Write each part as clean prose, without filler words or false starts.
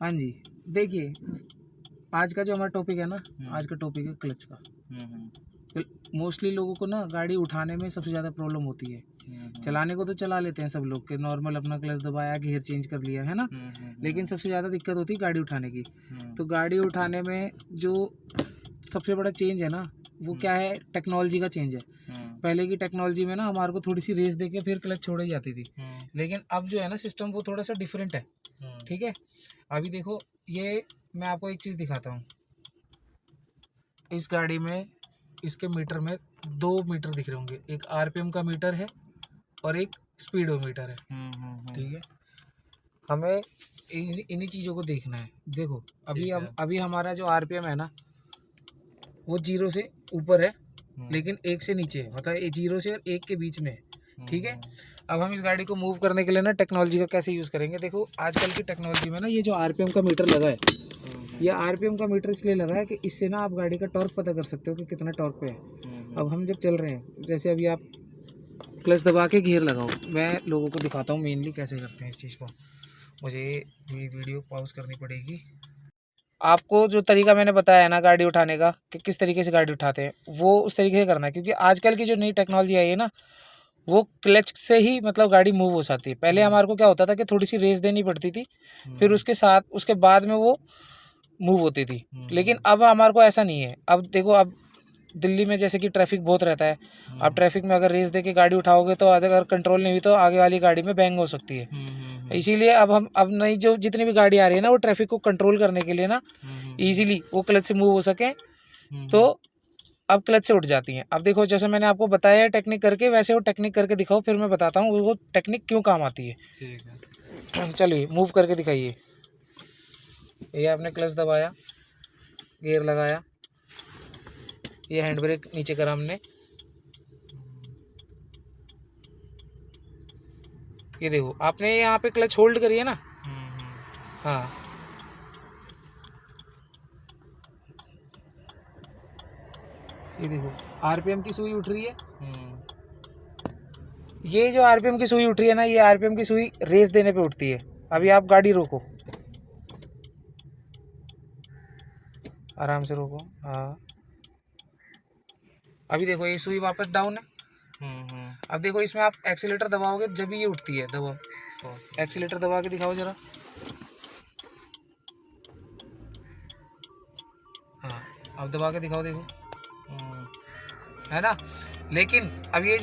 हाँ जी, देखिए आज का जो हमारा टॉपिक है ना, आज का टॉपिक है क्लच का। मोस्टली लोगों को ना गाड़ी उठाने में सबसे ज़्यादा प्रॉब्लम होती है। चलाने को तो चला लेते हैं सब लोग कि नॉर्मल अपना क्लच दबाया, गियर चेंज कर लिया, है ना। लेकिन सबसे ज़्यादा दिक्कत होती है गाड़ी उठाने की। तो गाड़ी उठाने में जो सबसे बड़ा चेंज है ना, वो क्या है, टेक्नोलॉजी का चेंज है। पहले की टेक्नोलॉजी में ना हमारे को थोड़ी सी रेस देके फिर क्लच छोड़ी जाती थी, लेकिन अब जो है ना सिस्टम वो थोड़ा सा डिफरेंट है। ठीक है, अभी देखो, ये मैं आपको एक चीज़ दिखाता हूँ। इस गाड़ी में इसके मीटर में 2 मीटर दिख रहे होंगे, एक आरपीएम का मीटर है और एक स्पीडोमीटर है। ठीक है, हमें इन्हीं चीज़ों को देखना है। देखो अभी हमारा जो आरपीएम है ना, वो 0 से ऊपर है, लेकिन 1 से नीचे है, मतलब 0 से और 1 के बीच में है। ठीक है, अब हम इस गाड़ी को मूव करने के लिए ना टेक्नोलॉजी का कैसे यूज़ करेंगे। देखो आजकल की टेक्नोलॉजी में ना ये जो आरपीएम का मीटर लगा है, ये आरपीएम का मीटर इसलिए लगा है कि इससे ना आप गाड़ी का टॉर्क पता कर सकते हो कि कितना टॉर्क पे है। अब हम जब चल रहे हैं, जैसे अभी आप क्लच दबा के गियर लगाओ, मैं लोगों को दिखाता हूँ मेनली कैसे करते हैं इस चीज़ को। मुझे ये वीडियो पॉज करनी पड़ेगी। आपको जो तरीका मैंने बताया है ना गाड़ी उठाने का, कि किस तरीके से गाड़ी उठाते हैं, वो उस तरीके से करना है। क्योंकि आजकल की जो नई टेक्नोलॉजी आई है ना, वो क्लच से ही मतलब गाड़ी मूव हो जाती है। पहले हमारे को क्या होता था कि थोड़ी सी रेस देनी पड़ती थी, फिर उसके बाद में वो मूव होती थी। लेकिन अब हमारे को ऐसा नहीं है। अब देखो, अब दिल्ली में जैसे कि ट्रैफिक बहुत रहता है, आप ट्रैफिक में अगर रेस दे के गाड़ी उठाओगे तो अगर कंट्रोल नहीं हुई तो आगे वाली गाड़ी में बैंग हो सकती है। इसीलिए अब नई जो जितनी भी गाड़ी आ रही है ना, वो ट्रैफिक को कंट्रोल करने के लिए ना इजीली वो क्लच से मूव हो सके, तो अब क्लच से उठ जाती हैं। अब देखो, जैसे मैंने आपको बताया है टेक्निक करके, वैसे वो टेक्निक करके दिखाओ, फिर मैं बताता हूँ वो टेक्निक क्यों काम आती है। ठीक है, चलिए मूव करके दिखाइए। ये आपने क्लच दबाया, गियर लगाया, ये हैंड ब्रेक नीचे करा हमने, ये देखो आपने यहाँ पे क्लच होल्ड करी है ना। हाँ, ये देखो आरपीएम की सुई उठ रही है। ये जो आरपीएम की सुई उठ रही है ना, ये आरपीएम की सुई रेस देने पे उठती है। अभी आप गाड़ी रोको, आराम से रोको। हाँ, अभी देखो ये सुई वापस डाउन है। अब देखो इसमें आप एक्सीलेटर दबाओगे जब ये उठती है। दबाओ, एक्सीलेटर दबा के दिखाओ जरा। हाँ, अब दबा के दिखाओ, देखो है ना। लेकिन अब ये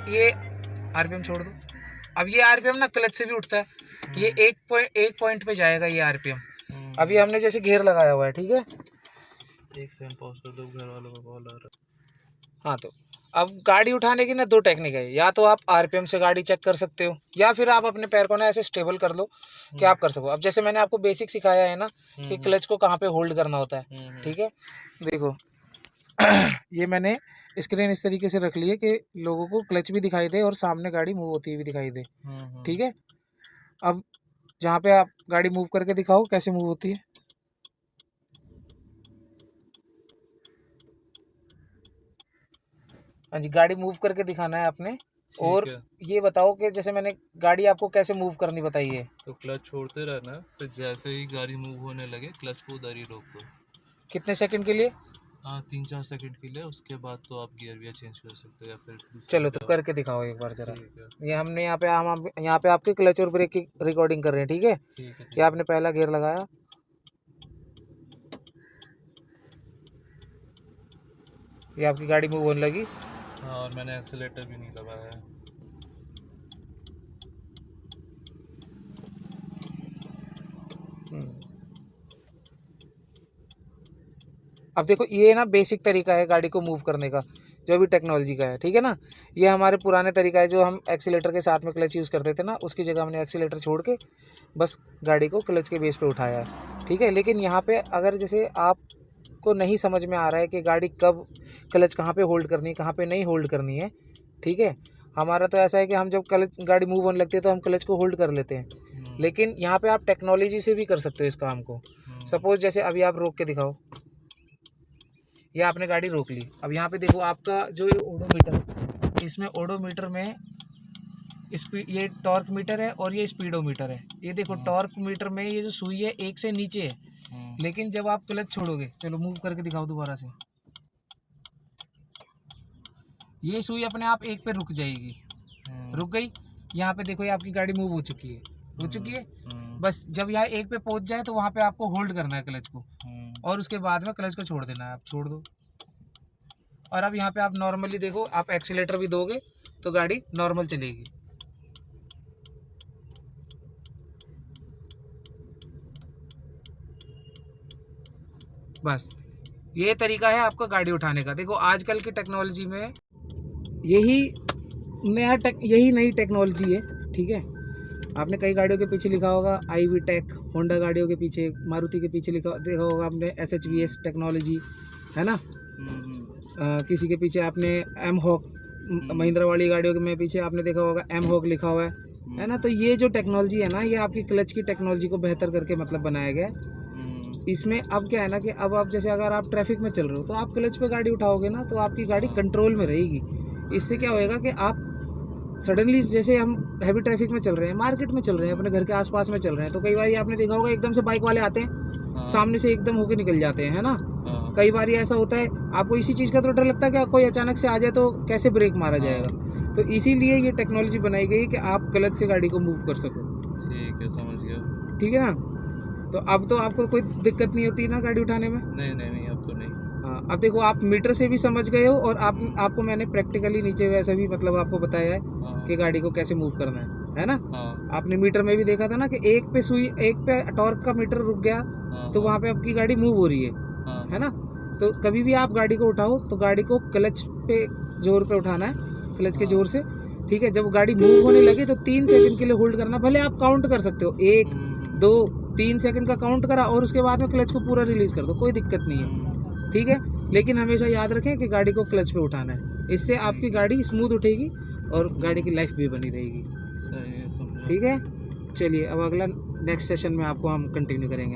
ये आरपीएम छोड़ दो। अब ये आरपीएम ना क्लच से भी उठता है। ये एक पॉइंट पे जाएगा ये आरपीएम। अभी हमने जैसे गियर लगाया हुआ है, ठीक है, एक सेकंड पॉज कर दो, घर वालों का कॉल आ रहा है। हाँ, तो अब गाड़ी उठाने की ना 2 टेक्निक है। या तो आप आरपीएम से गाड़ी चेक कर सकते हो, या फिर आप अपने पैर को ना ऐसे स्टेबल कर लो कि आप कर सको। अब जैसे मैंने आपको बेसिक सिखाया है ना कि क्लच को कहाँ पे होल्ड करना होता है। ठीक है, देखो ये मैंने स्क्रीन इस तरीके से रख ली है कि लोगों को क्लच भी दिखाई दे और सामने गाड़ी मूव होती हुई भी दिखाई दे। ठीक है, अब जहाँ पे आप गाड़ी मूव करके दिखाओ कैसे मूव होती है। हाँ जी, गाड़ी मूव करके दिखाना है आपने। और ये बताओ कि जैसे मैंने गाड़ी आपको कैसे मूव करनी बताई है, तो क्लच छोड़ते रहना, फिर जैसे ही गाड़ी मूव होने लगे क्लच को उधर ही रोक दो। कितने सेकंड के लिए? 3-4 सेकंड के लिए। उसके बाद तो आप गियर भी चेंज कर सकते हो या फिर चलो तो करके दिखाओ एक बार जरा। ये हमने यहाँ पे आपके क्लच और ब्रेक की रिकॉर्डिंग कर रहे हैं। ठीक है, ये आपने पहला गियर लगाया, ये आपकी गाड़ी मूव होने लगी। हाँ, और मैंने एक्सीलेटर भी नहीं दबाया है। अब देखो ये ना बेसिक तरीका है गाड़ी को मूव करने का, जो भी टेक्नोलॉजी का है। ठीक है ना, ये हमारे पुराने तरीका है जो हम एक्सीलेटर के साथ में क्लच यूज़ करते थे ना, उसकी जगह हमने एक्सीलेटर छोड़ के बस गाड़ी को क्लच के बेस पे उठाया है। ठीक है, लेकिन यहाँ पे अगर जैसे आपको नहीं समझ में आ रहा है कि गाड़ी कब क्लच कहाँ पे होल्ड करनी है, कहाँ पे नहीं होल्ड करनी है। ठीक है, हमारा तो ऐसा है कि हम जब क्लच गाड़ी मूव होने लगती है तो हम क्लच को होल्ड कर लेते हैं। लेकिन यहाँ पे आप टेक्नोलॉजी से भी कर सकते हो इस काम को। सपोज जैसे अभी आप रोक के दिखाओ, ये आपने गाड़ी रोक ली। अब यहाँ पे देखो आपका जो ओडोमीटर, इसमें ओडोमीटर में ये टॉर्क मीटर है और ये स्पीडोमीटर है। ये देखो टॉर्क मीटर में ये जो सुई है 1 से नीचे है, लेकिन जब आप क्लच छोड़ोगे, चलो मूव करके दिखाओ दोबारा से, ये सुई अपने आप 1 पे रुक जाएगी। रुक गई, यहाँ पे देखो ये आपकी गाड़ी मूव हो चुकी है, बस जब यहाँ 1 पे पहुंच जाए तो वहाँ पे आपको होल्ड करना है क्लच को, और उसके बाद में क्लच को छोड़ देना है। आप छोड़ दो, और अब यहाँ पे आप नॉर्मली देखो, आप एक्सीलेटर भी दोगे तो गाड़ी नॉर्मल चलेगी। बस ये तरीका है आपका गाड़ी उठाने का। देखो आजकल की टेक्नोलॉजी में यही नई टेक्नोलॉजी है, ठीक है। आपने कई गाड़ियों के पीछे लिखा होगा IV टेक, होंडा गाड़ियों के पीछे, मारुति के पीछे देखा होगा आपने SHVS टेक्नोलॉजी, है ना। किसी के पीछे आपने M-HOC, महिंद्रा वाली गाड़ियों में पीछे आपने देखा होगा M-HOC लिखा हुआ है ना। तो ये जो टेक्नोलॉजी है ना, ये आपकी क्लच की टेक्नोलॉजी को बेहतर करके मतलब बनाया गया है। इसमें अब क्या है ना कि अब आप जैसे अगर आप ट्रैफिक में चल रहे हो तो आप क्लच पे गाड़ी उठाओगे ना, तो आपकी गाड़ी कंट्रोल में रहेगी। इससे क्या होएगा कि आप सडनली, जैसे हम हैवी ट्रैफिक में चल रहे हैं, मार्केट में चल रहे हैं, अपने घर के आसपास में चल रहे हैं, तो कई बार आपने देखा होगा एकदम से बाइक वाले आते हैं, सामने से एकदम होके निकल जाते हैं, है ना। कई बार ऐसा होता है, आपको इसी चीज़ का तो डर लगता है कि कोई अचानक से आ जाए तो कैसे ब्रेक मारा जाएगा। तो इसीलिए ये टेक्नोलॉजी बनाई गई कि आप क्लच से गाड़ी को मूव कर सको। ठीक है, समझ गया। ठीक है ना। तो अब तो आपको कोई दिक्कत नहीं होती ना गाड़ी उठाने में। नहीं, अब तो नहीं। हाँ, अब देखो आप मीटर से भी समझ गए हो, और आपको मैंने प्रैक्टिकली नीचे वैसे भी मतलब आपको बताया है कि गाड़ी को कैसे मूव करना है ना। आपने मीटर में भी देखा था ना कि 1 पे टॉर्क का मीटर रुक गया, तो वहाँ पे आपकी गाड़ी मूव हो रही है ना। तो कभी भी आप गाड़ी को उठाओ तो गाड़ी को क्लच पे जोर पे उठाना है, क्लच के जोर से, ठीक है। जब गाड़ी मूव होने लगे तो 3 सेकंड के लिए होल्ड करना। भले आप काउंट कर सकते हो, 1 2 3 सेकंड का काउंट करा और उसके बाद में क्लच को पूरा रिलीज कर दो, कोई दिक्कत नहीं है, ठीक है। लेकिन हमेशा याद रखें कि गाड़ी को क्लच पे उठाना है, इससे आपकी गाड़ी स्मूथ उठेगी और गाड़ी की लाइफ भी बनी रहेगी। ठीक है, चलिए अब अगला नेक्स्ट सेशन में आपको हम कंटिन्यू करेंगे।